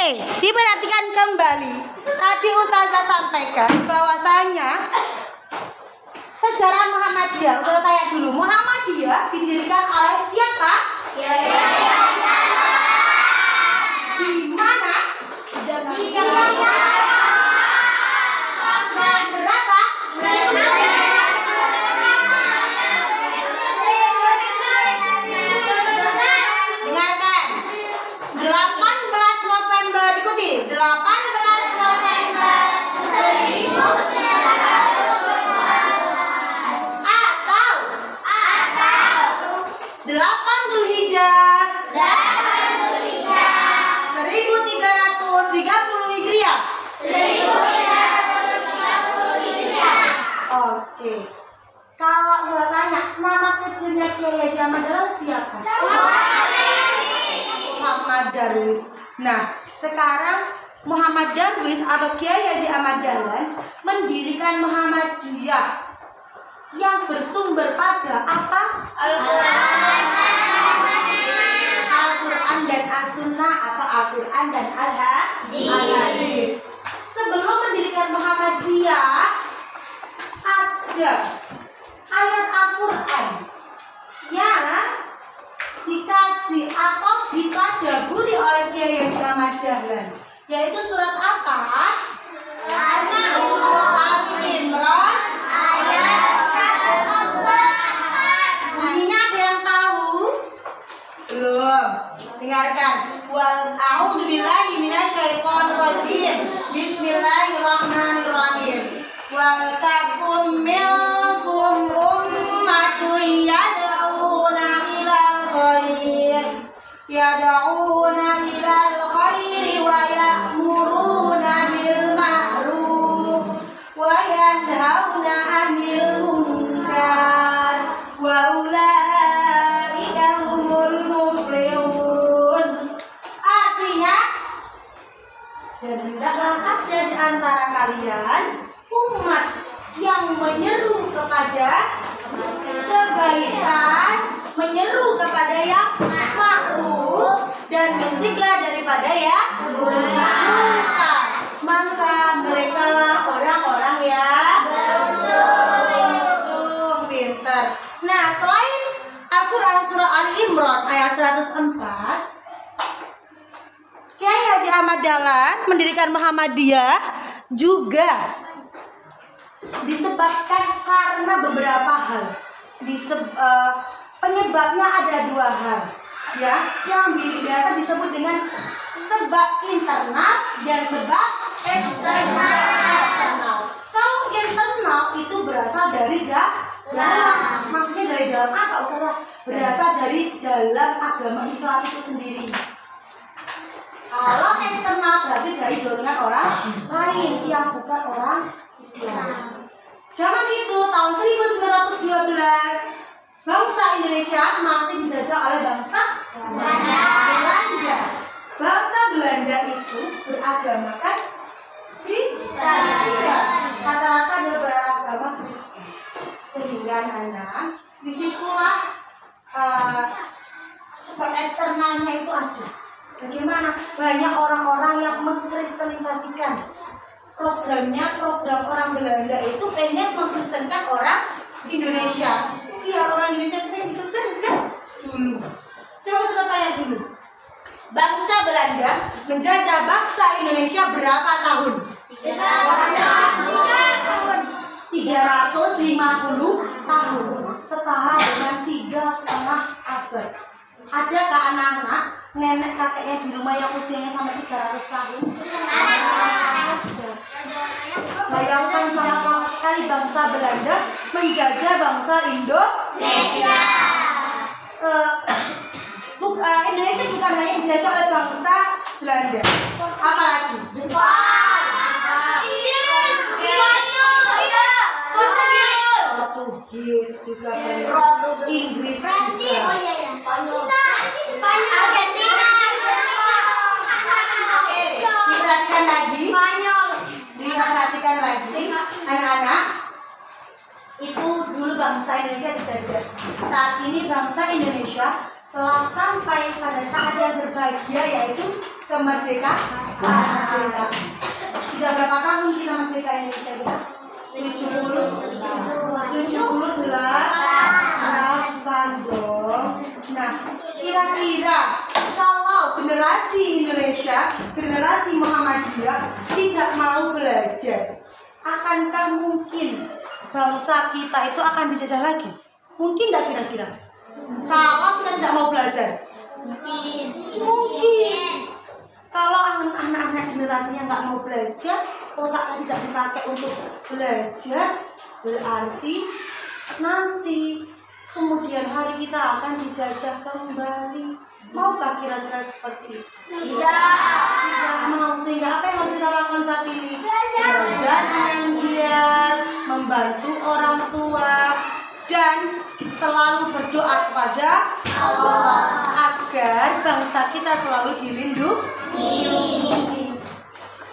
Oke, diperhatikan kembali. Tadi Ustazah sampaikan bahwasanya sejarah Muhammadiyah. Ustazah tanya dulu, Muhammadiyah didirikan oleh siapa? Di mana? Di Jakarta. Tanggal berapa? Dengarkan. 18 November, ikuti. 18 November 1900 atau 8 Dzulhijjah 1330 Hijriah. Oke. Kalau gue tanya nama kecilnya Kiai Haji Ahmad Dahlan siapa? Muhammad Darwis. Nah, sekarang Muhammad Darwis atau Kiai Haji Ahmad Dahlan mendirikan Muhammadiyah yang bersumber pada apa? Al-Quran dan As-Sunnah atau Al-Quran dan Al-Hadis. Sebelum mendirikan Muhammadiyah ada ayat Al-Quran yang dikaji atau ditadaburi oleh Kiai Haji Ahmad Dahlan, yaitu surat apa? Al-Imran ayat 104. Bunyinya ada yang tahu? Belum. Dengarkan. Wal a'udzubillahi minasyaitonirrajim. Bismillahirrahmanirrahim. Wal takum minkum ummatun yad'una ilal khair wa ya'muruna bil ma'ruf wa yanhauna 'anil munkar wa ulaika humul muflihun. Artinya, dan hendaklah ada di antara kalian umat yang menyeru kepada kebaikan, menyeru kepada yang ma'ruf dan mencegah daripada yang munkar. Maka merekalah orang-orang yang beruntung, pintar. Nah, selain Al-Quran surah Al-Imran ayat 104, Kiai Haji Ahmad Dahlan mendirikan Muhammadiyah juga disebabkan karena beberapa hal. Penyebabnya ada dua hal, ya, yang biasa disebut dengan sebab internal dan sebab eksternal. Kalau internal itu berasal dari dalam, maksudnya dari dalam apa, Ustazah? Berasal dari dalam agama Islam itu sendiri. Kalau eksternal berarti dari dorongan orang lain yang bukan orang Islam. Zaman itu tahun 1912 bangsa Indonesia masih dijajah oleh bangsa Belanda. Bangsa Belanda itu beragamakan Kristen. Rata-rata adalah beragama Kristen. Sehingga anak disitulah sebab eksternalnya itu ada. Bagaimana? Banyak orang-orang yang mengkristenisasikan. Programnya, program orang Belanda itu pengen mengkristenkan orang Indonesia. Iya, orang Indonesia itu pengen dikristenkan dulu. Coba kita tanya dulu. Bangsa Belanda menjajah bangsa Indonesia berapa tahun? 350 tahun. Setara dengan 3,5 abad. Adakah anak-anak, nenek kakeknya di rumah yang usianya sampai 300 tahun? Bayangkan sama sekali bangsa Belanda menjajah bangsa Indonesia. Indonesia bukan hanya dijajah oleh bangsa Belanda, apalagi Portugis juga, Inggris juga, Argentina. Diperhatikan lagi, diperhatikan lagi, anak-anak. Itu dulu bangsa Indonesia dijajah. Saat ini bangsa Indonesia telah sampai pada saat yang berbahagia, yaitu kemerdekaan. Merdeka. Sudah berapa tahun kita merdeka Indonesia kita? 78 dong. Nah, kira-kira kalau generasi Indonesia, generasi Muhammadiyah tidak mau belajar, akankah mungkin bangsa kita itu akan dijajah lagi? Mungkin tidak kira-kira? Kalau kita tidak mau belajar? Mungkin. Kalau anak-anak generasinya nggak mau belajar, otaknya tidak dipakai untuk belajar, berarti nanti kemudian hari kita akan dijajah kembali. Maukah kira-kira seperti itu? Tidak mau. Sehingga apa yang harus kita lakukan saat ini? Belajar dengan giat, membantu orang tua, dan selalu berdoa kepada Allah agar bangsa kita selalu dilindungi.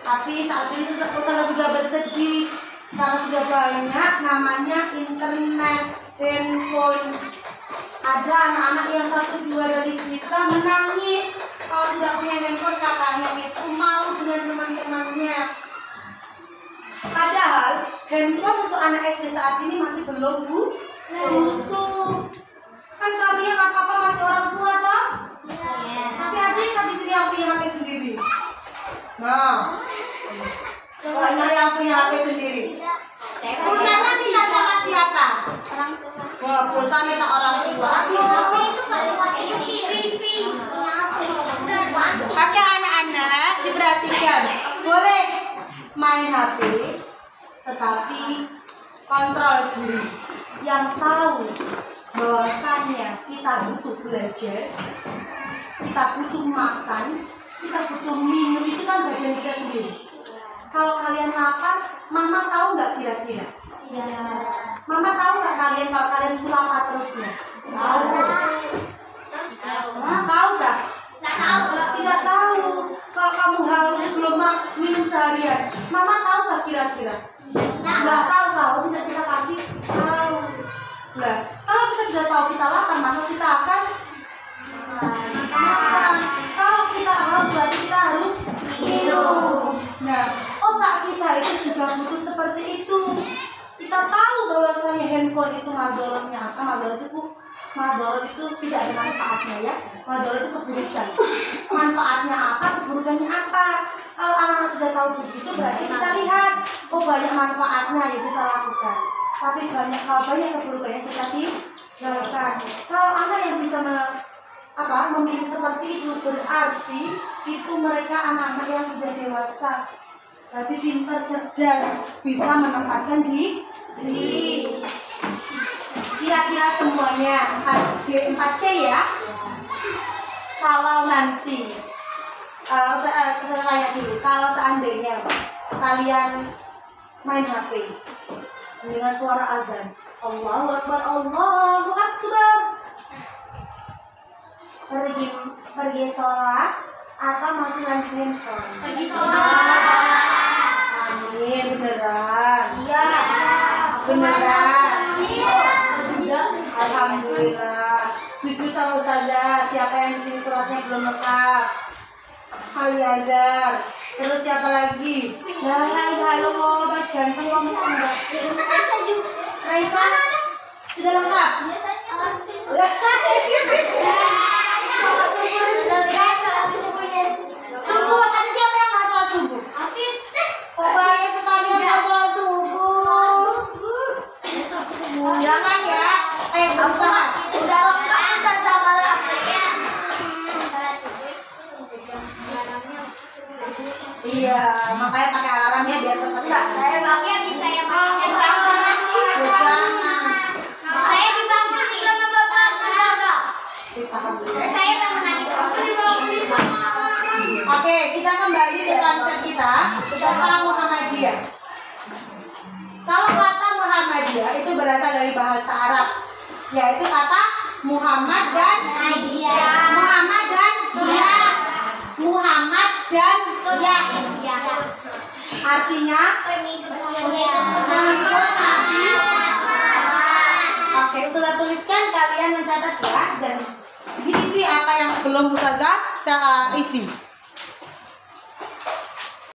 Tapi saat ini Ustazah juga bersedih karena sudah banyak namanya internet, handphone. Ada anak-anak yang 1-2 dari kita menangis kalau tidak punya handphone, katanya itu malu dengan teman-temannya. Padahal handphone untuk anak SD saat ini masih belum butuh. Kan kalian apa-apa masih orang tua toh? Tapi adik kan di sini yang punya HP sendiri. Nah, banyak yang punya HP sendiri. Pulsanya minta sama siapa? Orang tua. Wah, pulsa minta orang tua. Kakak anak-anak diperhatikan, boleh main HP, tetapi kontrol diri. Yang tahu bahwasannya kita butuh belajar, kita butuh makan, kita butuh minum, itu kan bagian kita sendiri. Kalau kalian lapar, mama tahu nggak kira-kira? Iya. Mama tahu nggak kalian kalau kalian itu lapar perutnya? Tahu. Tahu nggak? Tidak tahu. Kalau kamu haus belum minum seharian, mama tahu nggak kira-kira? Nggak tahu. Kalau tidak kita kasih tahu. Nah, kalau kita sudah tahu kita lapar, maka kita akan makan. Kalau kita haus, berarti kita harus minum. Nah, otak kita itu juga butuh seperti itu. Kita tahu bahwasanya handphone itu madorotnya apa? Madorot itu tidak ada manfaatnya ya. Madorot itu keburukan. Manfaatnya apa? Keburukannya apa? Kalau anak-anak sudah tahu begitu, berarti kita lihat, oh banyak manfaatnya yang kita lakukan. Tapi banyak keburukan yang kita tinggalkan. Kalau anak yang bisa memilih seperti itu, berarti itu mereka anak-anak yang sudah dewasa, tapi pintar, cerdas, bisa menempatkan diri. Kira-kira semuanya 4C ya. Kalau nanti saya tanya dulu, kalau seandainya kalian main HP dengan suara azan, Allahu Akbar, Allahu Akbar, pergi sholat atau masih main handphone? Pergi sholat. Amin, beneran? Iya. Beneran? Iya. Alhamdulillah. Jujur sama Ustazah, siapa yang di sini sholatnya belum lengkap? Aliazar. Terus siapa lagi? La ilaha illallah, Mas ganteng ngomong enggak? Raisa sudah lengkap? Subuh, tadi siapa yang mau sholat subuh? Kok banyak sekali yang mau sholat subuh? Jangan ya, ayo berusaha. Udah lengkap Ustazah malah. Iya, makanya pakai alarm ya biar tetap. Enggak, saya pakai bisa yang pakai jangan. Saya dibangun sama bapak keluarga. Saya bangun Oke, kita kembali ke konsep kita tentang Muhammadiyah. Kalau kata Muhammadiyah itu berasal dari bahasa Arab, yaitu kata Muhammad dan Muhammad dan ya. Muhammad dan ya. Artinya pengikut Nabi. Oke, Ustazah tuliskan, kalian mencatat ya, dan diisi apa yang belum Ustazah isi.